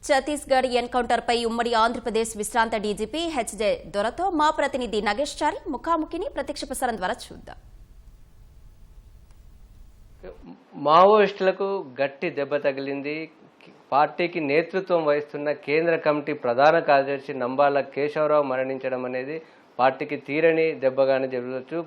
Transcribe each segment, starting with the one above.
Chhattisgarh encounter పై ఉమ్మడి ఆంధ్రప్రదేశ్ విశ్రాంత DGP HJ దొరతో మా ప్రతినిధి నగేష్ చారి ముఖాముఖిని ప్రత్యక్ష ప్రసారం ద్వారా చూద్దాం. మావోయిస్టులకు గట్టి దెబ్బ తగిలింది. పార్టీకి నేతృత్వం వహిస్తున్న కేంద్ర కమిటీ ప్రధాన కార్యదర్శి నంబాల కేశవరావు మరణించడం అనేది పార్టీకి తీరని దెబ్బగానే చెప్పవచ్చు.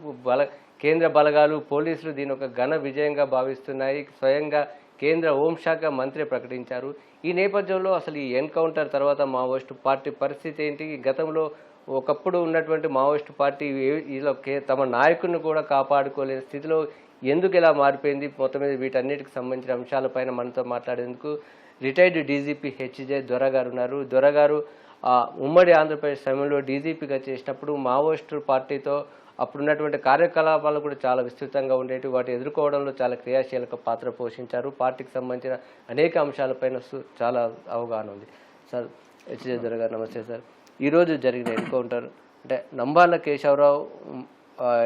కేంద్ర బలగాలు పోలీసులు దీని ఒక ఘన విజయంగా భావిస్తున్నాయి. స్వయంగా కేంద్ర హోంశాఖ మంత్రి ప్రకటించారు. ఈ నేపథ్యంలో అసలు ఈ ఎన్కౌంటర్ తర్వాత మావోయిస్టు పార్టీ పరిస్థితి ఏంటి? గతంలో ఒకప్పుడు ఉన్నటువంటి మావోయిస్టు పార్టీ ఇలా తమ నాయకుడిని కూడా కాపాడుకోలేని స్థితిలో ఎందుకు ఇలా మారిపోయింది? మొత్తం మీద వీటన్నిటికి సంబంధించిన అంశాలపైన మనతో మాట్లాడేందుకు రిటైర్డ్ డీజీపీ హెచ్జే దొర గారు ఉన్నారు. దొర గారు ఉమ్మడి ఆంధ్రప్రదేశ్ సమయంలో డీజీపీగా చేసినప్పుడు మావోయిస్టు పార్టీతో అప్పుడున్నటువంటి కార్యకలాపాలు కూడా చాలా విస్తృతంగా ఉండేవి. వాటి ఎదుర్కోవడంలో చాలా క్రియాశీలక పాత్ర పోషించారు. పార్టీకి సంబంధించిన అనేక అంశాలపైన చాలా అవగాహన ఉంది. సార్ హెచ్జే దొర గారు నమస్తే సార్. ఈరోజు జరిగిన ఎన్కౌంటర్ అంటే నంబాల కేశవరావు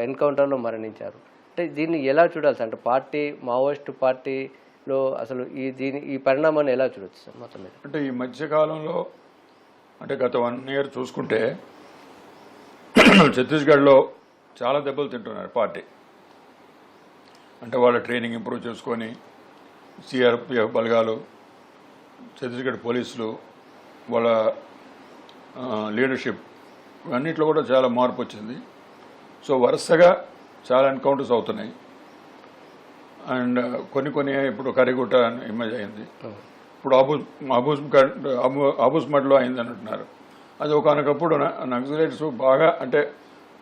ఎన్కౌంటర్లో మరణించారు. అంటే దీన్ని ఎలా చూడాలి సార్? అంటే పార్టీ మావోయిస్టు పార్టీలో అసలు ఈ పరిణామాన్ని ఎలా చూడవచ్చు సార్ మొత్తం మీద? అంటే ఈ మధ్యకాలంలో అంటే గత 1 year చూసుకుంటే ఛత్తీస్గఢ్లో చాలా దెబ్బలు తింటున్నారు పార్టీ. అంటే వాళ్ళ ట్రైనింగ్ ఇంప్రూవ్ చేసుకొని సిఆర్పిఎఫ్ బలగాలు, ఛత్తీస్గఢ్ పోలీసులు, వాళ్ళ లీడర్షిప్ అన్నింటిలో కూడా చాలా మార్పు వచ్చింది. సో వరుసగా చాలా ఎన్కౌంటర్స్ అవుతున్నాయి. అండ్ కొన్ని ఇప్పుడు కరిగుట్ట ఇమేజ్ అయింది. ఇప్పుడు అబూస్మడ్లో అయింది అంటున్నారు. అది ఒకనొకప్పుడు నక్సలైట్స్ బాగా అంటే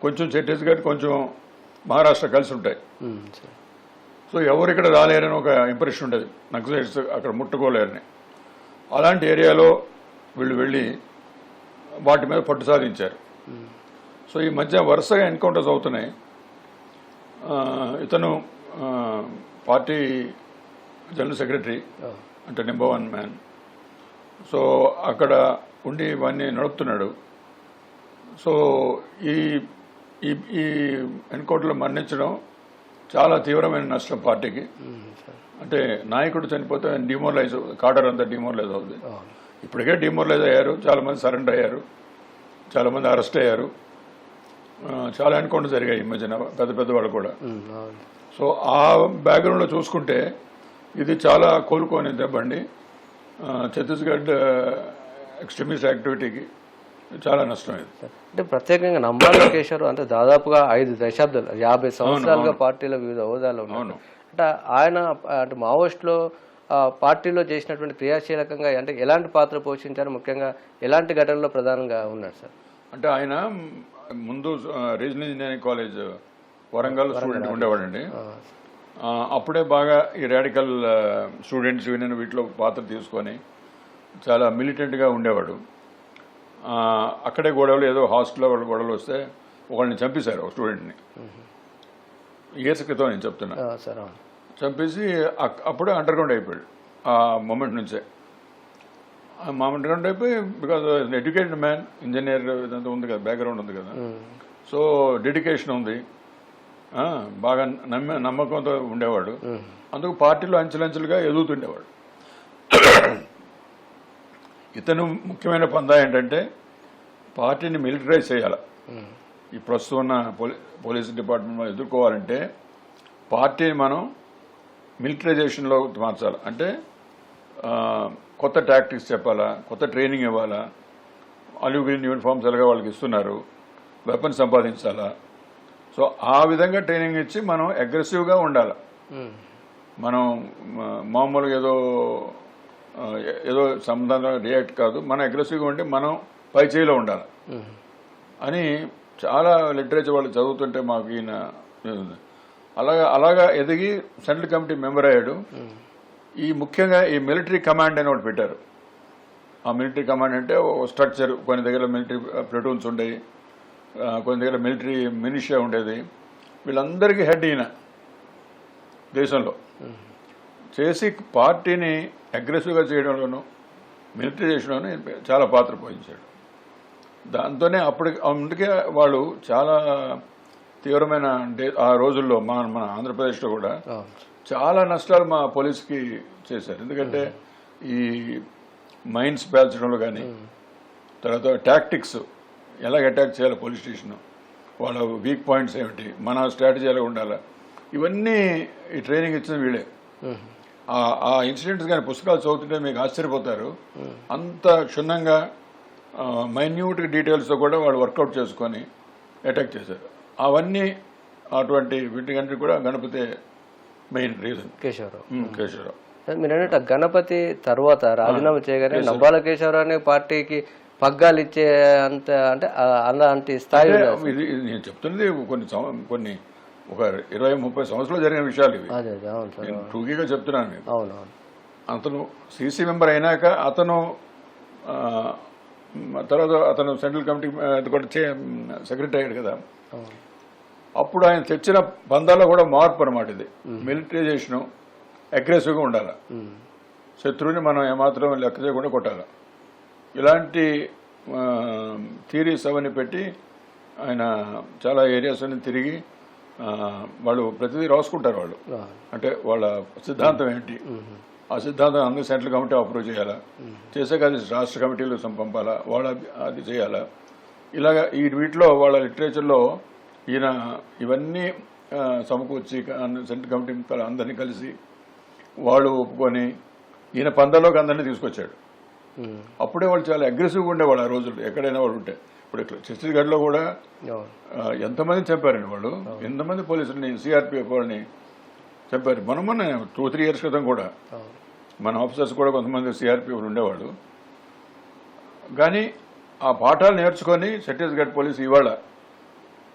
కొంచెం ఛత్తీస్గఢ్ కొంచెం మహారాష్ట్ర కలిసి ఉంటాయి. సో ఎవరు ఇక్కడ రాలేరని ఒక ఇంప్రెషన్ ఉండేది, నక్సలైట్స్ అక్కడ ముట్టుకోలేరని. అలాంటి ఏరియాలో వీళ్ళు వెళ్ళి వాటి మీద పట్టు సాధించారు. సో ఈ మధ్య వరుసగా ఎన్కౌంటర్స్ అవుతున్నాయి. ఇతను పార్టీ జనరల్ సెక్రటరీ అంటే నెంబర్ 1 మ్యాన్. సో అక్కడ ఉండి ఇవన్నీ నడుపుతున్నాడు. సో ఈ ఈ ఎన్కౌంటర్లో మరణించడం చాలా తీవ్రమైన నష్టం పార్టీకి. అంటే నాయకుడు చనిపోతే డిమోరలైజ్, కాడర్ అంతా డిమోరలైజ్ అవుతుంది. ఇప్పటికే డిమోరలైజ్ అయ్యారు, చాలామంది సరెండర్ అయ్యారు, చాలామంది అరెస్ట్ అయ్యారు, చాలా ఎన్కౌంటర్ జరిగాయి ఈ మధ్యన పెద్ద వాళ్ళు కూడా. సో ఆ బ్యాక్గ్రౌండ్లో చూసుకుంటే ఇది చాలా కోలుకోని దెబ్బండి. ఛత్తీస్గఢ్ ఎక్స్ట్రీమిస్ట్ యాక్టివిటీకి చాలా నష్టం ఇది. అంటే ప్రత్యేకంగా నంబాల కేశవరావు అంటే దాదాపుగా 5 దశాబ్దాలు 50 సంవత్సరాలుగా పార్టీలో వివిధ హోదాలో ఉన్నారు. అంటే ఆయన అంటే మావోయిస్టులో పార్టీలో చేసినటువంటి క్రియాశీలకంగా అంటే ఎలాంటి పాత్ర పోషించారు? ముఖ్యంగా ఎలాంటి ఘటనలో ప్రధానంగా ఉన్నాడు సార్? అంటే ఆయన ముందు regional engineering college Warangal student ఉండేవాడండి. అప్పుడే బాగా ఈ రాడికల్ స్టూడెంట్స్ వీటిలో పాత్ర తీసుకొని చాలా మిలిటెంట్గా ఉండేవాడు. అక్కడే గొడవలు, ఏదో హాస్టల్లో గొడవలు వస్తే ఒకళ్ళని చంపేశారు, ఒక స్టూడెంట్ని. ఇయర్స్ క్రితం నేను చెప్తున్నా. చంపేసి అప్పుడే అండర్గ్రౌండ్ అయిపోయాడు. ఆ మూమెంట్ నుంచే అండర్గ్రౌండ్ అయిపోయి, బికాజ్ ఎడ్యుకేటెడ్ మ్యాన్, ఇంజనీర్ ఇదంతా ఉంది కదా, బ్యాక్గ్రౌండ్ ఉంది కదా. సో డెడికేషన్ ఉంది, బాగా నమ్మకంతో ఉండేవాడు. అందుకు పార్టీలో అంచెలంచెలుగా ఎదుగుతుండేవాడు. ఇతను ముఖ్యమైన పందా ఏంటంటే పార్టీని మిలిటరైజ్ చేయాలి. ఈ ప్రస్తుతం ఉన్న పోలీస్ డిపార్ట్మెంట్ ఎదుర్కోవాలంటే పార్టీని మనం మిలిటరైజేషన్లో మార్చాలి. అంటే కొత్త టాక్టిక్స్ చెప్పాలా, కొత్త ట్రైనింగ్ ఇవ్వాలా, ఆలివ్ గ్రీన్ యూనిఫామ్స్ ఎలాగా వాళ్ళకి ఇస్తున్నారు, వెపన్స్ సంపాదించాలా. సో ఆ విధంగా ట్రైనింగ్ ఇచ్చి మనం అగ్రెసివ్గా ఉండాలి. మనం మామూలుగా ఏదో సంబంధంగా రియాక్ట్ కాదు, మనం అగ్రెసివ్గా ఉంటే మనం పై చేయిలో ఉండాలి అని చాలా లిటరేచర్ వాళ్ళు చదువుతుంటే మాకు ఈయన అలాగా ఎదిగి సెంట్రల్ కమిటీ మెంబర్ అయ్యాడు. ఈ ముఖ్యంగా ఈ మిలిటరీ కమాండ్ అని ఒకటి పెట్టారు. ఆ మిలిటరీ కమాండ్ అంటే ఒక స్ట్రక్చర్, కొన్ని దగ్గర మిలిటరీ ప్లటూన్స్ ఉండేవి, కొన్ని దగ్గర మిలిటరీ మినిషియా ఉండేది. వీళ్ళందరికీ హెడ్ ఈయన దేశంలో చేసి పార్టీని అగ్రెసివ్గా చేయడంలోనూ మిలిటరైజేషన్లోనూ చాలా పాత్ర పోషించాడు. దాంతోనే అందుకే వాళ్ళు చాలా తీవ్రమైన ఆ రోజుల్లో మన ఆంధ్రప్రదేశ్లో కూడా చాలా నష్టాలు మా పోలీస్కి చేశారు. ఎందుకంటే ఈ మైన్స్ పేల్చడంలో కానీ, తర్వాత టాక్టిక్స్ ఎలా అటాక్ చేయాలి పోలీస్ స్టేషన్, వాళ్ళ వీక్ పాయింట్స్ ఏమిటి, మన స్ట్రాటజీ ఎలా ఉండాలా, ఇవన్నీ ఈ ట్రైనింగ్ ఇచ్చిన వీళ్ళే. ఆ ఇన్సిడెంట్స్ కానీ పుస్తకాలు చదువుతుంటే మీకు ఆశ్చర్యపోతారు. అంత క్షుణ్ణంగా మైన్యూట్ డీటెయిల్స్తో కూడా వాళ్ళు వర్కౌట్ చేసుకొని అటాక్ చేశారు. అవన్నీ అటువంటి వీటికంటే కూడా గణపతి మెయిన్ రీజన్. కేశవరావు మీరు అన్నట్టు గణపతి తర్వాత రాజీనామా చేయగానే నంబాల కేశవరావు అనే పార్టీకి పగ్గాలు ఇచ్చే అంత అంటే అలాంటి స్థాయి. ఇది నేను చెప్తున్నది కొన్ని ఒక 20-30 సంవత్సరాలు జరిగిన విషయాలు ఇవి. నేను టూకీగా చెప్తున్నాను నేను. అవునవును. అతను సిసి మెంబర్ అయినాక అతను తర్వాత అతను సెంట్రల్ కమిటీ కూడా సెక్రటరీ అయ్యాడు కదా. అప్పుడు ఆయన తెచ్చిన బంధాల్లో కూడా మార్పు అనమాట ఇది. మిలిటరైజేషను, అగ్రెసివ్గా ఉండాలి, శత్రువుని మనం ఏమాత్రం లెక్క చేయకుండా కొట్టాలి, ఇలాంటి థియరీస్ అవన్నీ పెట్టి ఆయన చాలా ఏరియాస్ అన్ని తిరిగి వాళ్ళు ప్రతిదీ రాసుకుంటారు. వాళ్ళు అంటే వాళ్ళ సిద్ధాంతం ఏంటి, ఆ సిద్ధాంతం అందరూ సెంట్రల్ కమిటీ అప్రూవ్ చేయాలా, చేసాక అది రాష్ట్ర కమిటీలు పంపాలా, వాళ్ళ అది చేయాలా. ఇలాగా ఈ వీటిలో వాళ్ళ లిటరేచర్లో ఈయన ఇవన్నీ సమకూర్చి సెంట్రల్ కమిటీ అందరినీ కలిసి వాళ్ళు ఒప్పుకొని ఈయన పందాలోకి అందరినీ తీసుకొచ్చాడు. అప్పుడే వాళ్ళు చాలా అగ్రెసివ్గా ఉండేవాళ్ళు ఆ రోజుల్లో, ఎక్కడైనా వాళ్ళు ఉంటే. ఇప్పుడు ఛత్తీస్గఢ్లో కూడా ఎంతమంది చంపారండి వాళ్ళు, ఎంతమంది పోలీసులని, సిఆర్పిఎఫ్ వాళ్ళని చంపారు. మొన్న 2-3 years క్రితం కూడా మన ఆఫీసర్స్ కూడా కొంతమంది సిఆర్పిఎఫ్ ఉండేవాళ్ళు. కానీ ఆ పాఠాలు నేర్చుకొని ఛత్తీస్గఢ్ పోలీసు ఇవాళ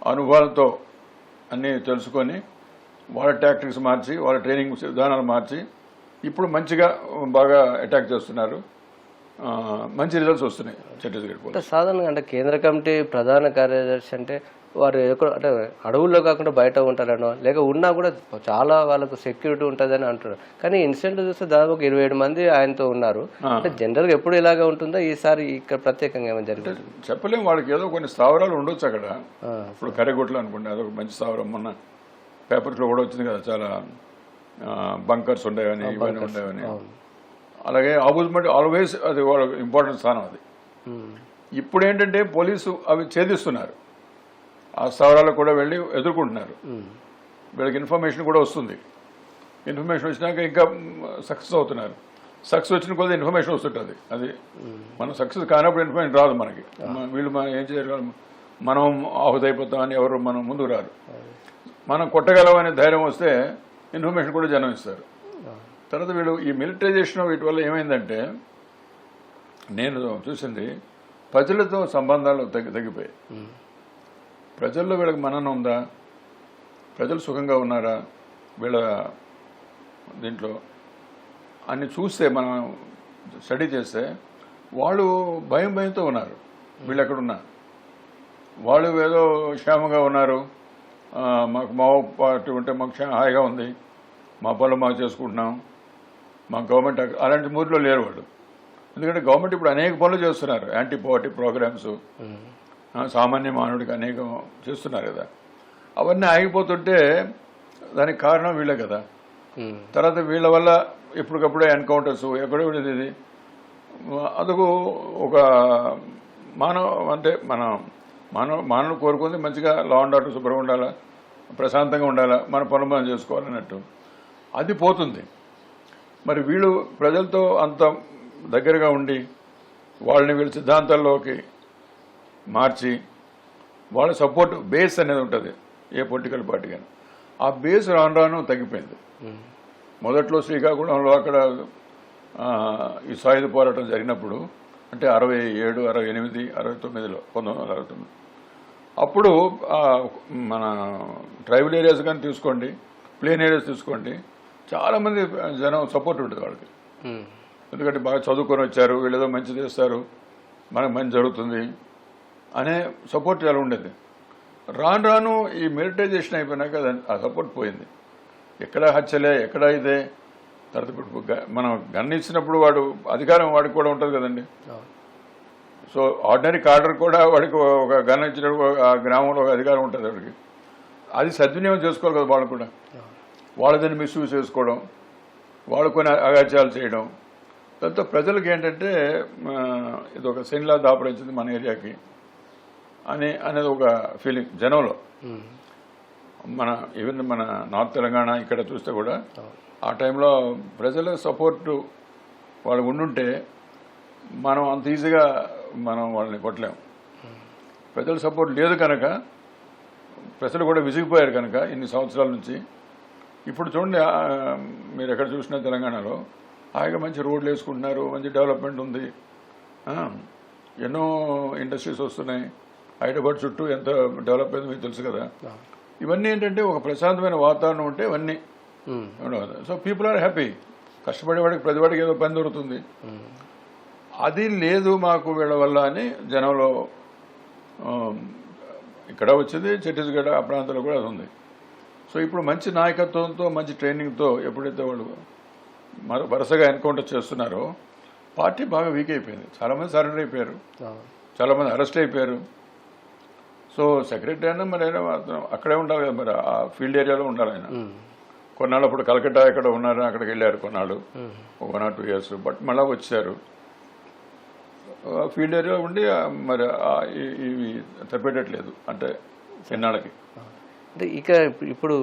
అనుభవాలతో అన్నీ తెలుసుకొని వాళ్ళ టాక్టిక్స్ మార్చి, వాళ్ళ ట్రైనింగ్ విధానాలు మార్చి ఇప్పుడు మంచిగా బాగా అటాక్ చేస్తున్నారు. మంచి రిజల్ట్స్ వస్తున్నాయి ఛత్తీస్గఢ్ పోలీసు. సాధారణంగా అంటే కేంద్ర కమిటీ ప్రధాన కార్యదర్శి అంటే వారు అంటే అడవుల్లో కాకుండా బయట ఉంటారనో, లేక ఉన్నా కూడా చాలా వాళ్ళకు సెక్యూరిటీ ఉంటుందని అంటున్నారు. కానీ ఇన్సిడెంట్ చూస్తే దాదాపు 27 మంది ఆయనతో ఉన్నారు. అంటే జనరల్గా ఎప్పుడు ఇలాగా ఉంటుందో, ఈసారి ఇక్కడ ప్రత్యేకంగా ఏమైనా జరిగింది చెప్పలేము. వాళ్ళకి ఏదో కొన్ని స్థావరాలు ఉండొచ్చు అక్కడ. ఇప్పుడు కరెగుట్లు అనుకుంటే అదొక మంచి స్థావరం. మొన్న పేపర్స్లో కూడా వచ్చింది కదా, చాలా బంకర్స్ ఉండేవని, ఇవన్నీ ఉండేవని. అలాగే ఆల్వేస్ అది వాళ్ళ ఇంపార్టెంట్ స్థానం అది. ఇప్పుడు ఏంటంటే పోలీసు అవి ఛేదిస్తున్నారు, ఆ స్థావరాలకు కూడా వెళ్ళి ఎదుర్కొంటున్నారు. వీళ్ళకి ఇన్ఫర్మేషన్ కూడా వస్తుంది. ఇన్ఫర్మేషన్ వచ్చినాక ఇంకా సక్సెస్ అవుతున్నారు. సక్సెస్ వచ్చిన కొద్ది ఇన్ఫర్మేషన్ వస్తుంటుంది. అది మనం సక్సెస్ కానప్పుడు ఇన్ఫర్మేషన్ రాదు మనకి. వీళ్ళు మనం ఏం చేయగలం, మనం ఆహుతైపోతామని ఎవరు మనం ముందుకు రారు. మనం కొట్టగలమనే ధైర్యం వస్తే ఇన్ఫర్మేషన్ కూడా జనం ఇస్తారు. తర్వాత వీళ్ళు ఈ మిలిటరైజేషన్ వీటి వల్ల ఏమైందంటే, నేను చూసింది ప్రజలతో సంబంధాలు తగ్గిపోయాయి. ప్రజల్లో వీళ్ళకి మనన ఉందా, ప్రజలు సుఖంగా ఉన్నారా వీళ్ళ దీంట్లో అన్ని చూస్తే, మనం స్టడీ చేస్తే వాళ్ళు భయంతో ఉన్నారు. వీళ్ళు ఎక్కడున్నా వాళ్ళు ఏదో క్షేమంగా ఉన్నారు, మాకు మా పార్టీ ఉంటే మాకు హాయిగా ఉంది, మా పనులు మాకు చేసుకుంటున్నాం, మా గవర్నమెంట్ అలాంటి మూడ్లో లేరు వాళ్ళు. ఎందుకంటే గవర్నమెంట్ ఇప్పుడు అనేక పనులు చేస్తున్నారు, యాంటీ పావర్టీ ప్రోగ్రామ్స్, సామాన్య మానవుడికి అనేకం చేస్తున్నారు కదా. అవన్నీ ఆగిపోతుంటే దానికి కారణం వీళ్ళే కదా. తర్వాత వీళ్ళ వల్ల ఎప్పటికప్పుడే ఎన్కౌంటర్స్ ఎక్కడో ఇది అదొక ఒక మానవులు కోరుకుంది మంచిగా లా అండ్ ఆర్డర్ శుభ్రంగా ఉండాలా, ప్రశాంతంగా ఉండాలా, మన పనులు మనం చేసుకోవాలన్నట్టు అది పోతుంది. మరి వీళ్ళు ప్రజలతో అంత దగ్గరగా ఉండి వాళ్ళని వీళ్ళ సిద్ధాంతాల్లోకి మార్చి వాళ్ళ సపోర్ట్ బేస్ అనేది ఉంటుంది ఏ పొలిటికల్ పార్టీ కానీ. ఆ బేస్ రాను తగ్గిపోయింది. మొదట్లో శ్రీకాకుళంలో అక్కడ ఈ సాయుధ పోరాటం జరిగినప్పుడు, అంటే 67, 68, 69లో 1969 అప్పుడు మన ట్రైబల్ ఏరియాస్ కానీ తీసుకోండి, ప్లేన్ ఏరియాస్ తీసుకోండి, చాలామంది జనం సపోర్ట్ ఉంటుంది వాళ్ళకి. ఎందుకంటే బాగా చదువుకొని వచ్చారు, వీళ్ళు ఏదో మంచి చేస్తారు, మనకు మంచి జరుగుతుంది అనే సపోర్ట్ చాలా ఉండేది. రాను ఈ మిలిటరైజేషన్ అయిపోయినాక ఆ సపోర్ట్ పోయింది. ఎక్కడ హత్యలే, ఎక్కడ ఇదే. తర్వాత ఇప్పుడు మనం గన్ ఇచ్చినప్పుడు వాడు అధికారం వాడికి కూడా ఉంటుంది కదండి. సో ఆర్డినరీ కార్డర్ కూడా వాడికి ఒక గన్ ఇచ్చినప్పుడు ఆ గ్రామంలో ఒక అధికారం ఉంటుంది వాడికి. అది సద్వినియోగం చేసుకోవాలి కదా వాళ్ళు కూడా. వాళ్ళదని మిస్యూజ్ చేసుకోవడం, వాళ్ళు కొన్ని అగాత్యాలు చేయడం, దాంతో ప్రజలకు ఏంటంటే ఇది ఒక శనిలా దాపరించింది మన ఏరియాకి అనేది ఒక ఫీలింగ్ జనంలో. ఈవెన్ మన నార్త్ తెలంగాణ ఇక్కడ చూస్తే కూడా ఆ టైంలో ప్రజల సపోర్టు వాళ్ళు ఉండుంటే మనం అంత ఈజీగా మనం వాళ్ళని కొట్టలేము. ప్రజల సపోర్ట్ లేదు కనుక ప్రజలు కూడా విసిగిపోయారు కనుక ఇన్ని సంవత్సరాల నుంచి. ఇప్పుడు చూడండి, మీరు ఎక్కడ చూసినా తెలంగాణలో హాయిగా మంచి రోడ్లు వేసుకుంటున్నారు, మంచి డెవలప్మెంట్ ఉంది, ఎన్నో ఇండస్ట్రీస్ వస్తున్నాయి. హైదరాబాద్ చుట్టూ ఎంత డెవలప్ అయిందో మీకు తెలుసు కదా. ఇవన్నీ ఏంటంటే ఒక ప్రశాంతమైన వాతావరణం ఉంటే ఇవన్నీ. So people are happy. కష్టపడేవాడికి ప్రతివాడికి ఏదో పని దొరుకుతుంది. అది లేదు మాకు వీళ్ళ వల్ల అని జనంలో ఇక్కడ వచ్చింది. ఛత్తీస్గఢ్ ఆ ప్రాంతంలో కూడా అది ఉంది. సో ఇప్పుడు మంచి నాయకత్వంతో మంచి ట్రైనింగ్తో ఎప్పుడైతే వాళ్ళు వరుసగా ఎన్కౌంటర్ చేస్తున్నారో పార్టీ బాగా వీక్ అయిపోయింది. చాలామంది సరెండర్ అయిపోయారు, చాలామంది అరెస్ట్ అయిపోయారు. సో సెక్రటరీ అయినా మరి అయినా అక్కడే ఉండాలి కదా, మరి ఆ ఫీల్డ్ ఏరియాలో ఉండాలి ఆయన. కొన్నాళ్ళు అప్పుడు కలకట్టా ఎక్కడ ఉన్నారు, అక్కడికి వెళ్ళారు కొన్నాళ్ళు, 1 or 2 years. బట్ మళ్ళీ వచ్చారు ఫీల్డ్ ఏరియా ఉండి మరి ఇవి తప్పేటట్లేదు అంటే ఎన్నాళ్ళకి. అంటే ఇప్పుడు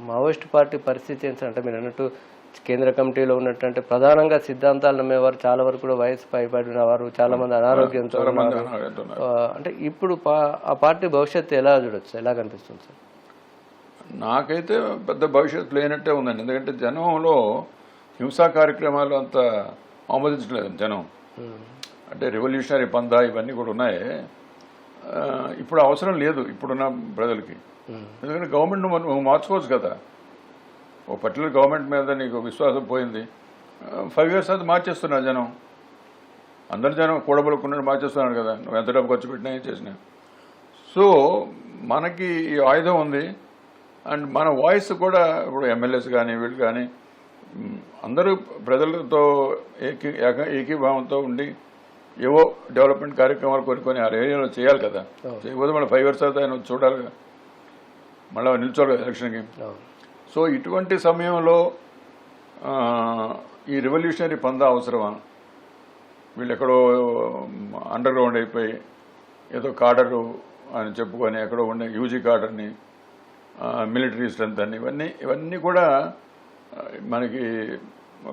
మావోయిస్ట్ పార్టీ పరిస్థితి ఏంటంటే మీరు అన్నట్టు కేంద్ర కమిటీలో ఉన్నట్టు ప్రధానంగా సిద్ధాంతాలు నమ్మేవారు చాలా వరకు కూడా వయసు పైబడిన వారు, చాలా మంది అనారోగ్యంతో అంటే ఇప్పుడు ఆ పార్టీ భవిష్యత్తు ఎలా చూడొచ్చు, ఎలా కనిపిస్తుంది సార్? నాకైతే పెద్ద భవిష్యత్తు లేనట్టే ఉందండి. ఎందుకంటే జనంలో హింసా కార్యక్రమాలు అంత ఆమోదించలేదు జనం. అంటే రెవల్యూషనరీ పందా ఇవన్నీ కూడా ఉన్నాయి. ఇప్పుడు అవసరం లేదు ఇప్పుడున్న ప్రజలకి. ఎందుకంటే గవర్నమెంట్ నువ్వు మార్చుకోవచ్చు కదా. ఓ పర్టికులర్ గవర్నమెంట్ మీద నీకు విశ్వాసం పోయింది, 5 years అది మార్చేస్తున్నారు జనం. అందరు జనం కూడబలుకున్నట్టు మార్చేస్తున్నారు కదా, నువ్వు ఎంత డబ్బు ఖర్చు పెట్టినా ఏం చేసినా. సో మనకి ఈ ఆయుధం ఉంది. అండ్ మన వాయిస్ కూడా ఇప్పుడు ఎమ్మెల్యేస్ కానీ వీళ్ళు కానీ అందరూ ప్రజలతో ఏకీభావంతో ఉండి ఏవో డెవలప్మెంట్ కార్యక్రమాలు కొన్ని ఆ ఏరియాలో చేయాలి కదా. చేయకపోతే మళ్ళీ 5 years అయితే ఆయన చూడాలి కదా, మళ్ళీ నిల్చోవాలి కదా ఎలక్షన్కి. సో ఇటువంటి సమయంలో ఈ రెవల్యూషనరీ పందా అవసరమా? వీళ్ళు ఎక్కడో అండర్ గ్రౌండ్ అయిపోయి ఏదో కాడరు అని చెప్పుకొని ఎక్కడో ఉండే యూజీ కాడర్ని, మిలిటరీ స్ట్రెంత్ అని ఇవన్నీ కూడా మనకి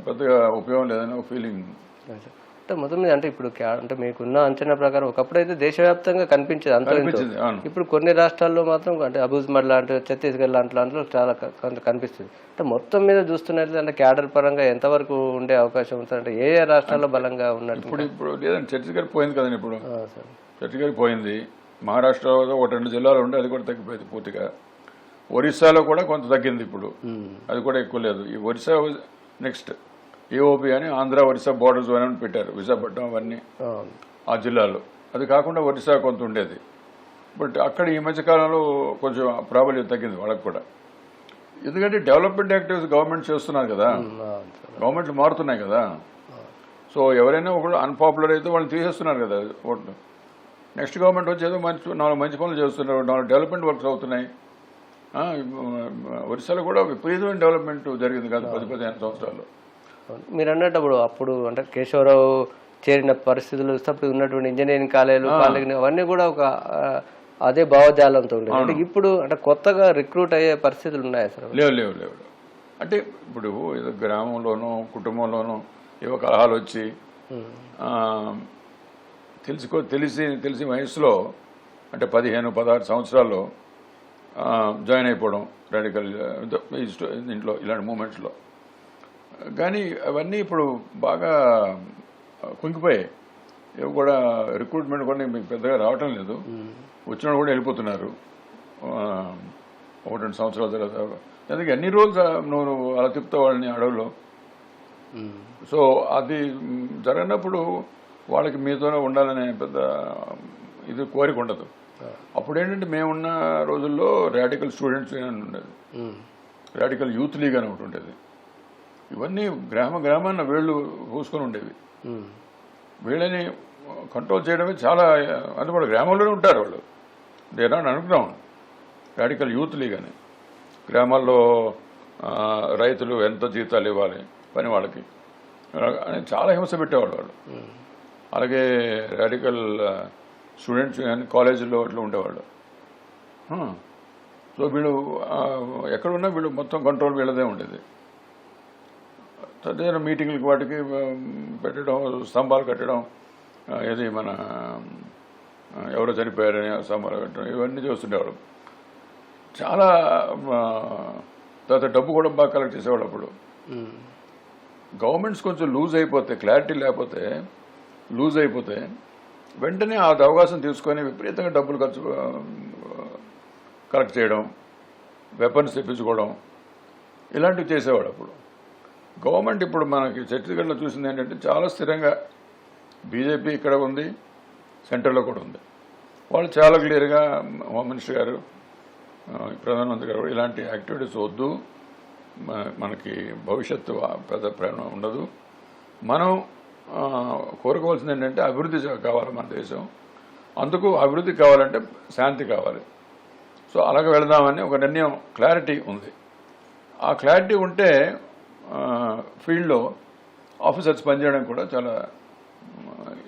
పెద్దగా ఉపయోగం లేదని ఒక ఫీలింగ్. అంటే మొత్తం మీద అంటే ఇప్పుడు అంటే మీకున్న అంచనా ప్రకారం ఒకప్పుడైతే దేశవ్యాప్తంగా కనిపించేది అంత. ఇప్పుడు కొన్ని రాష్ట్రాల్లో మాత్రం అంటే అబూజ్మర్ లాంటి, ఛత్తీస్గఢ్ లాంటి దాంట్లో చాలా కనిపిస్తుంది. అంటే మొత్తం మీద చూస్తున్నట్లయితే అంటే క్యాడర్ పరంగా ఎంతవరకు ఉండే అవకాశం ఉంటుంది? అంటే ఏ రాష్ట్రాల్లో బలంగా ఉన్నట్టు? ఇప్పుడు లేదండి, ఛత్తీస్గఢ్ పోయింది కదండి. ఇప్పుడు ఛత్తీస్గఢ్ పోయింది. మహారాష్ట్రలో 1-2 జిల్లాలు ఉండే, అది కూడా తగ్గిపోయింది పూర్తిగా. ఒరిస్సాలో కూడా కొంత తగ్గింది ఇప్పుడు, అది కూడా ఎక్కువ లేదు. ఈ ఒరిస్సా నెక్స్ట్ ఏఓపీ అని ఆంధ్ర ఒరిస్సా బోర్డర్ జోన్ అని పెట్టారు, విశాఖపట్నం అవన్నీ ఆ జిల్లాలో. అది కాకుండా ఒరిస్సా కొంత ఉండేది. బట్ అక్కడ ఈ మధ్యకాలంలో కొంచెం ప్రాబల్యం తగ్గింది వాళ్ళకి కూడా. ఎందుకంటే డెవలప్మెంట్ యాక్టివిటీస్ గవర్నమెంట్ చేస్తున్నారు కదా, గవర్నమెంట్లు మారుతున్నాయి కదా. సో ఎవరైనా ఒకళ్ళు అన్పాపులర్ అయితే వాళ్ళని తీసేస్తున్నారు కదా ఓట్లు. నెక్స్ట్ గవర్నమెంట్ వచ్చేదో 4 మంచి పనులు చేస్తున్నారు, 4 డెవలప్మెంట్ వర్క్స్ అవుతున్నాయి. ఒరిస్సాలో కూడా విపరీతమైన డెవలప్మెంట్ జరిగింది కాదు 10-15 సంవత్సరాల్లో. మీరు అన్నప్పుడు అప్పుడు అంటే కేశవరావు చేరిన పరిస్థితులు చూస్తే అప్పుడు ఉన్నటువంటి ఇంజనీరింగ్ కాలేజీలు, అవన్నీ కూడా ఒక అదే భావజాలంతో ఉండేది. అంటే ఇప్పుడు అంటే కొత్తగా రిక్రూట్ అయ్యే పరిస్థితులు ఉన్నాయా సార్? లేవు. అంటే ఇప్పుడు ఏదో గ్రామంలోనూ కుటుంబంలోనూ ఏవో కలహాలు వచ్చి తెలిసి వయసులో అంటే 15-16 సంవత్సరాల్లో జాయిన్ అయిపోవడం రాడికల్ ఇంట్లో ఇలాంటి మూమెంట్స్లో. కానీ అవన్నీ ఇప్పుడు బాగా కుంగిపోయాయి. ఇవి కూడా రిక్రూట్మెంట్ కూడా మీకు పెద్దగా రావటం లేదు. వచ్చిన కూడా వెళ్ళిపోతున్నారు 1-2 సంవత్సరాల తర్వాత. అందుకే ఎన్ని రోజులు నువ్వు అలా తిప్పుతావు వాళ్ళని అడవుల్లో. సో అది జరగనప్పుడు వాళ్ళకి మీతోనే ఉండాలనే పెద్ద ఇది కోరిక ఉండదు. అప్పుడు ఏంటంటే మేమున్న రోజుల్లో రాడికల్ స్టూడెంట్స్ అని ఉండేది, రాడికల్ యూత్ లీగ్ అని ఒకటి ఉండేది. ఇవన్నీ గ్రామాన్న వేళ్ళు పూసుకొని ఉండేవి. వీళ్ళని కంట్రోల్ చేయడమే చాలా, అంటే వాళ్ళు గ్రామంలోనే ఉంటారు, వాళ్ళు they not underground. Radical youth league అని గ్రామాల్లో రైతులు ఎంత జీతాలు ఇవ్వాలి పని వాళ్ళకి, చాలా హింస పెట్టేవాళ్ళు వాళ్ళు. అలాగే రాడికల్ స్టూడెంట్స్ కానీ కాలేజీలో అట్లా ఉండేవాళ్ళు. సో వీళ్ళు ఎక్కడున్నా వీళ్ళు మొత్తం కంట్రోల్ వీళ్ళదే ఉండేది. అదే మీటింగ్లకి వాటికి పెట్టడం, స్తంభాలు కట్టడం, ఏది మన ఎవరో చనిపోయారని స్తంభాలు కట్టడం, ఇవన్నీ చేస్తుండేవాళ్ళు. చాలా తర్వాత డబ్బు కూడా బాగా కలెక్ట్ చేసేవాళ్ళు. అప్పుడు గవర్నమెంట్స్ కొంచెం లూజ్ అయిపోతే, క్లారిటీ లేకపోతే, లూజ్ అయిపోతే వెంటనే ఆ అవకాశం తీసుకొని విపరీతంగా డబ్బులు కలెక్ట్ చేయడం, వెపన్స్ తెప్పించుకోవడం, ఇలాంటివి చేసేవాడు. అప్పుడు గవర్నమెంట్ ఇప్పుడు మనకి ఛత్తీస్గఢ్లో చూసింది ఏంటంటే చాలా స్థిరంగా బీజేపీ ఇక్కడ ఉంది, సెంటర్లో కూడా ఉంది. వాళ్ళు చాలా క్లియర్గా హోమ్ మినిస్టర్ గారు, ప్రధానమంత్రి గారు ఇలాంటి యాక్టివిటీస్ వద్దు, మనకి భవిష్యత్తు పెద్ద ప్రయాణం ఉండదు, మనం కోరుకోవాల్సింది ఏంటంటే అభివృద్ధి కావాలి మన దేశం, అందుకు అభివృద్ధి కావాలంటే శాంతి కావాలి. సో అలాగే వెళదామని ఒక నిర్ణయం, క్లారిటీ ఉంది. ఆ క్లారిటీ ఉంటే ఫీల్డ్లో ఆఫీసర్స్ పనిచేయడం కూడా చాలా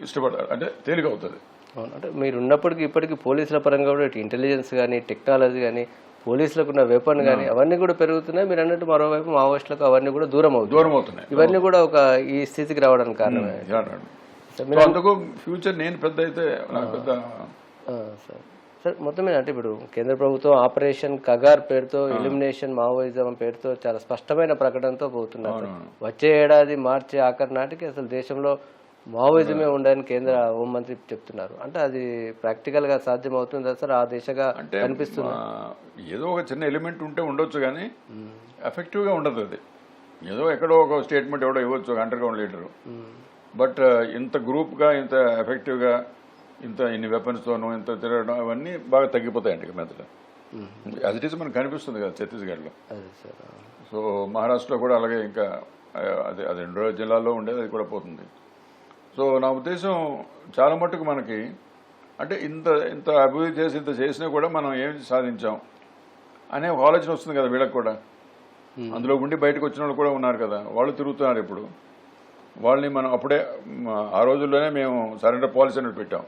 ఇష్టపడతారు, అంటే తేలిక అవుతుంది. అవును, అంటే మీరు ఉన్నప్పటికీ ఇప్పటికీ పోలీసుల పరంగా కూడా ఇటు ఇంటెలిజెన్స్ కానీ, టెక్నాలజీ కానీ, పోలీసులకు ఉన్న వెపన్ కానీ అవన్నీ కూడా పెరుగుతున్నాయి. మీరు అన్నట్టు మరోవైపు మావోయిస్టులకు అవన్నీ కూడా దూరం అవుతున్నాయి. ఇవన్నీ కూడా ఒక ఈ స్థితికి రావడానికి కారణమే. అందుకు ఫ్యూచర్ నేను పెద్ద అయితే నాకు పెద్ద సార్ మొత్తం మీద అంటే ఇప్పుడు కేంద్ర ప్రభుత్వం ఆపరేషన్ కగార్ పేరుతో ఎలిమినేషన్ మావోయిజం పేరుతో చాలా స్పష్టమైన ప్రకటనతో పోతున్నారు. వచ్చే ఏడాది మార్చి ఆఖరి నాటికి అసలు దేశంలో మావోయిజమే ఉండదని కేంద్ర హోంమంత్రి చెప్తున్నారు. అంటే అది ప్రాక్టికల్ గా సాధ్యం అవుతుందా సార్? ఆ దిశగా కనిపిస్తుంది. ఏదో ఒక చిన్న ఎలిమెంట్ ఉంటే ఉండొచ్చు, కానీ ఎఫెక్టివ్ గా ఉండదు. అది ఏదో ఎక్కడో ఒక స్టేట్మెంట్ ఎవడో ఇవ్వచ్చు అండర్ గ్రౌండ్ లీడరు, బట్ ఇంత గ్రూప్ గా, ఇంత ఎఫెక్టివ్ గా, ఇన్ని వెపన్స్ తోనూ ఇంత తిరగడం అవన్నీ బాగా తగ్గిపోతాయండి మెదట. యాజ్ ఇట్ ఈస్ మనకు కనిపిస్తుంది కదా ఛత్తీస్గఢ్లో. సో మహారాష్ట్రలో కూడా అలాగే, ఇంకా అది 2 జిల్లాల్లో ఉండేది, అది కూడా పోతుంది. సో నా ఉద్దేశం చాలా మట్టుకు మనకి అంటే ఇంత అభివృద్ధి చేసి ఇంత చేసినా కూడా మనం ఏం సాధించాం అనే ఒక ఆలోచన వస్తుంది కదా వీళ్ళకి కూడా. అందులో ఉండి బయటకు వచ్చిన వాళ్ళు కూడా ఉన్నారు కదా, వాళ్ళు తిరుగుతున్నారు. ఇప్పుడు వాళ్ళని మనం అప్పుడే ఆ రోజుల్లోనే మేము సరెండర్ పాలసీ అని పెట్టాం.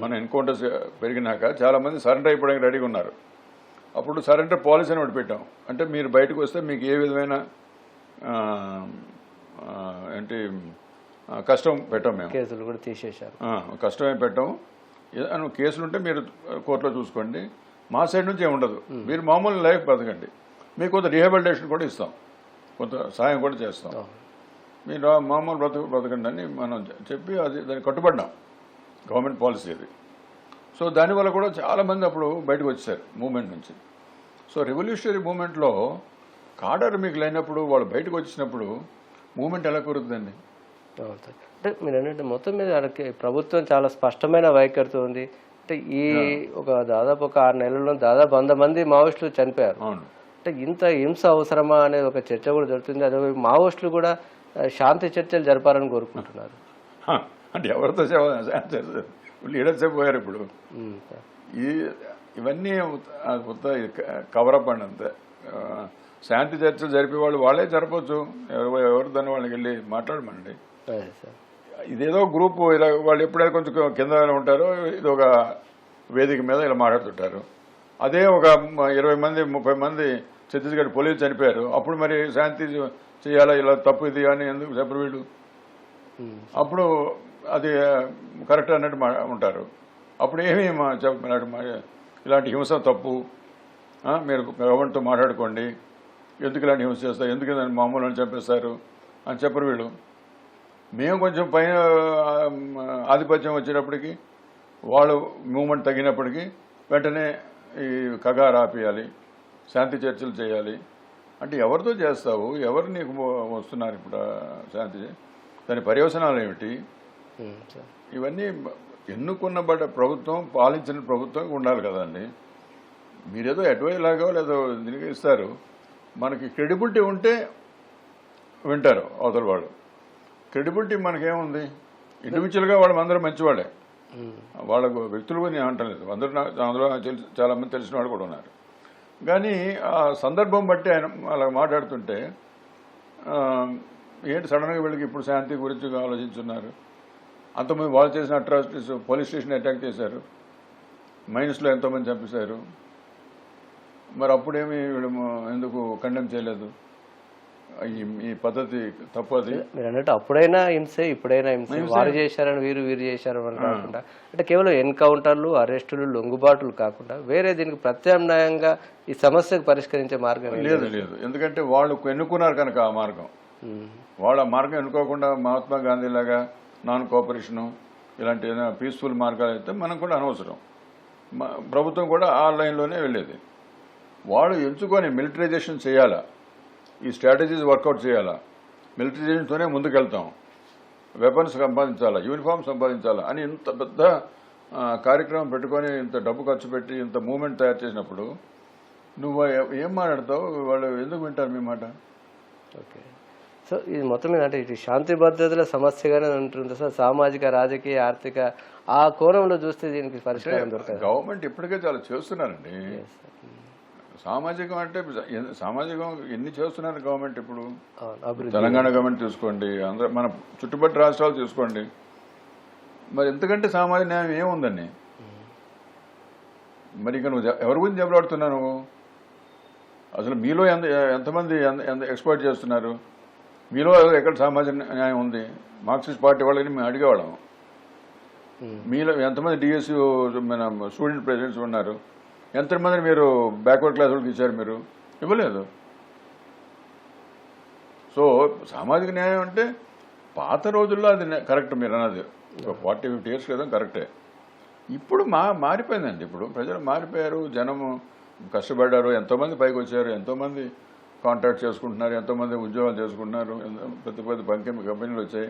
మన ఎన్కౌంటర్స్ పెరిగినాక చాలామంది సరెండర్ అయిపోవడానికి రెడీగా ఉన్నారు. అప్పుడు సరెండర్ పాలసీ అని ఒకటి పెట్టాం. అంటే మీరు బయటకు వస్తే మీకు ఏ విధమైన ఏంటి కష్టం పెట్టాం, మేము కేసులు కూడా తీసేశారు, కష్టమే పెట్టాం. కేసులు ఉంటే మీరు కోర్టులో చూసుకోండి, మా సైడ్ నుంచి ఏమి ఉండదు, మీరు మామూలు లైఫ్ బతకండి, మీకు కొంత రీహాబిలిటేషన్ కూడా ఇస్తాం, కొంత సాయం కూడా చేస్తాం, మీరు మామూలు బతకండి అని మనం చెప్పి అది దాన్ని కట్టుబడినాం. గవర్నమెంట్ పాలసీ అది. సో దానివల్ల కూడా చాలామంది అప్పుడు బయటకు వచ్చారు మూమెంట్ నుంచి. సో రెవల్యూషనరీ మూమెంట్లో కాడర్ మీకు లేనప్పుడు, వాళ్ళు బయటకు వచ్చినప్పుడు మూమెంట్ ఎలా కుదురుతుందండి? అంటే మీరు ఏంటంటే మొత్తం మీద ప్రభుత్వం చాలా స్పష్టమైన వైఖరితో ఉంది. అంటే ఈ దాదాపు ఒక 6 నెలల్లో దాదాపు 100 మంది మావోయిస్టులు చనిపోయారు. అంటే ఇంత హింస అవసరమా అనేది ఒక చర్చ కూడా జరుగుతుంది. అదే మావోయిస్టులు కూడా శాంతి చర్చలు జరపాలని కోరుకుంటున్నారు. అంటే ఎవరితో లీడర్స్ అయిపోయారు ఇప్పుడు. ఇవన్నీ కవరప్ అండి, అంతే. శాంతి చర్చలు జరిపే వాళ్ళే జరపచ్చు, ఎవరు దాన్ని వాళ్ళకి వెళ్ళి మాట్లాడమండి. ఇదేదో గ్రూప్ ఇలా వాళ్ళు ఎప్పుడైనా కొంచెం కింద ఉంటారో, ఇది ఒక వేదిక మీద ఇలా మాట్లాడుతుంటారు. అదే ఒక 20 మంది 30 మంది ఛత్తీస్గఢ్ పోలీసులు చనిపోయారు, అప్పుడు మరి శాంతి చేయాలా, ఇలా తప్పు ఇది అని ఎందుకు చెప్పరు వీళ్ళు? అప్పుడు అది కరెక్ట్ అన్నట్టు ఉంటారు. అప్పుడు ఏమీ ఇలాంటి హింస తప్పు, మీరు గవర్నమెంట్తో మాట్లాడుకోండి, ఎందుకు ఇలాంటి హింస చేస్తారు, ఎందుకు మామూలు అని చంపేస్తారు అని చెప్పరు వీళ్ళు. మేము కొంచెం పైన ఆధిపత్యం వచ్చేటప్పటికి, వాళ్ళు మూమెంట్ తగ్గినప్పటికీ వెంటనే ఈ కగారు ఆపేయాలి, శాంతి చర్చలు చేయాలి. అంటే ఎవరితో చేస్తావు, ఎవరు నీకు వస్తున్నారు ఇప్పుడు శాంతి, దాని పర్యవసనాలు ఏమిటి? ఇవన్నీ ఎన్నుకున్న ప్రభుత్వం, పాలించిన ప్రభుత్వం ఉండాలి కదండి. మీరేదో అడ్వైజ్ లాగా లేదో దీనికి ఇస్తారు, మనకి క్రెడిబిలిటీ ఉంటే వింటారు అవతల వాళ్ళు. క్రెడిబిలిటీ మనకేముంది? ఇండివిజువల్గా వాళ్ళు అందరూ మంచివాళ్ళే, వాళ్ళకు వ్యక్తులు నేను అంటలేదు, అందులో చాలామంది తెలిసిన వాళ్ళు కూడా ఉన్నారు. కానీ ఆ సందర్భం బట్టి ఆయన అలా మాట్లాడుతుంటే ఏంటి సడన్గా వీళ్ళకి ఇప్పుడు శాంతి గురించి ఆలోచించున్నారు? అంతమంది వాళ్ళు చేసిన అట్రాసిటీస్, పోలీస్ స్టేషన్ అటాక్ చేశారు, మైన్స్లో ఎంతోమంది చంపేశారు. మరి అప్పుడేమి వీళ్ళు ఎందుకు కండెమ్ చేయలేదు? ఈ పద్ధతి తప్పది. మీరు అన్నట్టు అప్పుడైనా హింసే, ఇప్పుడైనా హింసే. వారు చేశారని వీరు చేశారు అని కాకుండా, అంటే కేవలం ఎన్కౌంటర్లు, అరెస్టులు, లొంగుబాటులు కాకుండా వేరే దీనికి ప్రత్యామ్నాయంగా ఈ సమస్యకు పరిష్కరించే మార్గం లేదు. ఎందుకంటే వాళ్ళు ఎన్నుకున్నారు కనుక ఆ మార్గం. వాళ్ళ మార్గం ఎన్నుకోకుండా మహాత్మా గాంధీ లాగా నాన్ కోఆపరేషను ఇలాంటి ఏదైనా పీస్ఫుల్ మార్గాలు అయితే మనం కూడా అనవసరం. ప్రభుత్వం కూడా ఆ లైన్లోనే వెళ్ళేది. వాళ్ళు ఎంచుకొని మిలిటరైజేషన్ చేయాలా, ఈ స్ట్రాటజీస్ వర్కౌట్ చేయాలా, మిలిటరైజేషన్తోనే ముందుకెళ్తాం, వెపన్స్ సంపాదించాలా, యూనిఫామ్ సంపాదించాలా అని ఇంత పెద్ద కార్యక్రమం పెట్టుకొని ఇంత డబ్బు ఖర్చు పెట్టి ఇంత మూవ్మెంట్ తయారు చేసినప్పుడు నువ్వు ఏం మాట్లాడతావు? వాళ్ళు ఎందుకు వింటారు మీ మాట? ఓకే. సో ఇది మొత్తం మీద అంటే ఇటు శాంతి భద్రతల సమస్యగానే ఉంటుంది సార్. సామాజిక, రాజకీయ, ఆర్థిక ఆ కోణంలో చూస్తే దీనికి పరిష్కారం దొరకదు. గవర్నమెంట్ ఇప్పటికే చాలా చేస్తున్నారండి. సామాజికం అంటే సామాజికం ఎన్ని చేస్తున్నారు గవర్నమెంట్ ఇప్పుడు? తెలంగాణ గవర్నమెంట్ తీసుకోండి, ఆంధ్ర, మన చుట్టుపక్కల రాష్ట్రాలు తీసుకోండి. మరి ఎంతకంటే సామాజిక న్యాయం ఏముందండి? మరి ఇక నువ్వు ఎవరి గురించి దెబ్బలాడుతున్నావు నువ్వు? అసలు మీలో ఎంతమంది ఎక్స్పర్ట్ చేస్తున్నారు? మీలో ఎక్కడ సామాజిక న్యాయం ఉంది? మార్క్సిస్ట్ పార్టీ వాళ్ళని మేము అడిగేవాళ్ళం. మీలో ఎంతమంది డిఎస్యు మన స్టూడెంట్ ప్రెసిడెంట్స్ ఉన్నారు? ఎంతమందిని మీరు బ్యాక్వర్డ్ క్లాస్ వాళ్ళకి ఇచ్చారు? మీరు ఇవ్వలేదు. సో సామాజిక న్యాయం అంటే పాత రోజుల్లో అది కరెక్ట్, మీరు అన్నది 40-50 years క్రితం కరెక్టే. ఇప్పుడు మారిపోయిందండి. ఇప్పుడు ప్రజలు మారిపోయారు, జనము కష్టపడ్డారు, ఎంతోమంది పైకి వచ్చారు, ఎంతోమంది కాంట్రాక్ట్ చేసుకుంటున్నారు, ఎంతోమంది ఉద్యోగాలు చేసుకుంటున్నారు, పెద్ద కంపెనీలు వచ్చాయి.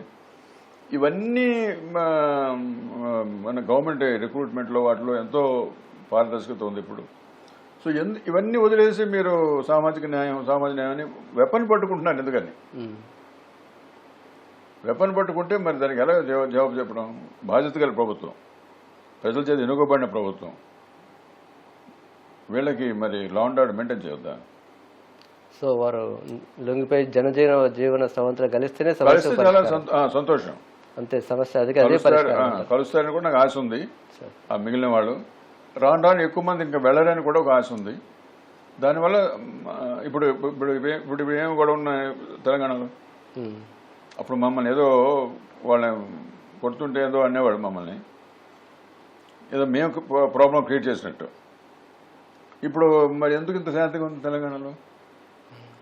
ఇవన్నీ మన గవర్నమెంట్ రిక్రూట్మెంట్లో వాటిలో ఎంతో పారదర్శకత ఉంది ఇప్పుడు. సో ఇవన్నీ వదిలేసి మీరు సామాజిక న్యాయాన్ని వెపన్ పట్టుకుంటున్నారు. ఎందుకని వెపన్ పట్టుకుంటే మరి దానికి ఎలా జవాబు చెప్పడం? బాధ్యత గల ప్రభుత్వం, ప్రజల చేత ఎన్నుకోబడిన ప్రభుత్వం, వీళ్ళకి మరి లా అండ్ ఆర్డర్ మెయింటైన్ చేయొద్దా? సో వారు లొంగిపోయి జీవన సవంతులు కలిస్తేనే చాలా సంతోషం. అంతే, సమస్య అది కలుస్తారని కూడా నాకు ఆశ ఉంది. ఆ మిగిలిన వాళ్ళు రాను ఎక్కువ మంది ఇంకా వెళ్ళరని కూడా ఒక ఆశ ఉంది. దానివల్ల ఇప్పుడు ఏమి కూడా ఉన్నాయి తెలంగాణలో. అప్పుడు మమ్మల్ని ఏదో వాళ్ళని కొడుతుంటే ఏదో అనేవాడు, మమ్మల్ని ఏదో మేము ప్రాబ్లం క్రియేట్ చేసినట్టు. ఇప్పుడు మరి ఎందుకు ఇంత శాంతిగా ఉంది తెలంగాణలో?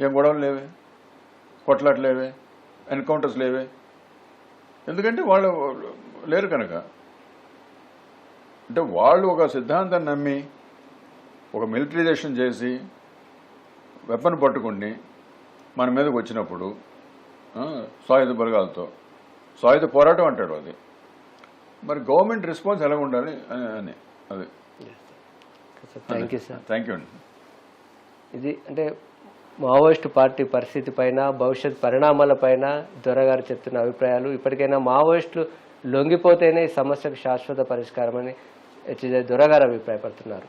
ఏం గొడవలు లేవే, కొట్లాట్లు లేవే, ఎన్కౌంటర్స్ లేవే. ఎందుకంటే వాళ్ళు లేరు కనుక. అంటే వాళ్ళు ఒక సిద్ధాంతాన్ని నమ్మి ఒక మిలిటరైజేషన్ చేసి వెపన్ పట్టుకుని మన మీదకి వచ్చినప్పుడు సాయుధ బలగాలతో సాయుధ పోరాటం అంటాడు అది. మరి గవర్నమెంట్ రెస్పాన్స్ ఎలా ఉండాలి అని అది. Thank you sir. Thank you అండి. ఇది అంటే మావోయిస్టు పార్టీ పరిస్థితి పైన, భవిష్యత్ పరిణామాలపైన దొరగారు చెప్తున్న అభిప్రాయాలు. ఇప్పటికైనా మావోయిస్టులు లొంగిపోతేనే ఈ సమస్యకు శాశ్వత పరిష్కారమని హెచ్జే దొరగారు అభిప్రాయపడుతున్నారు.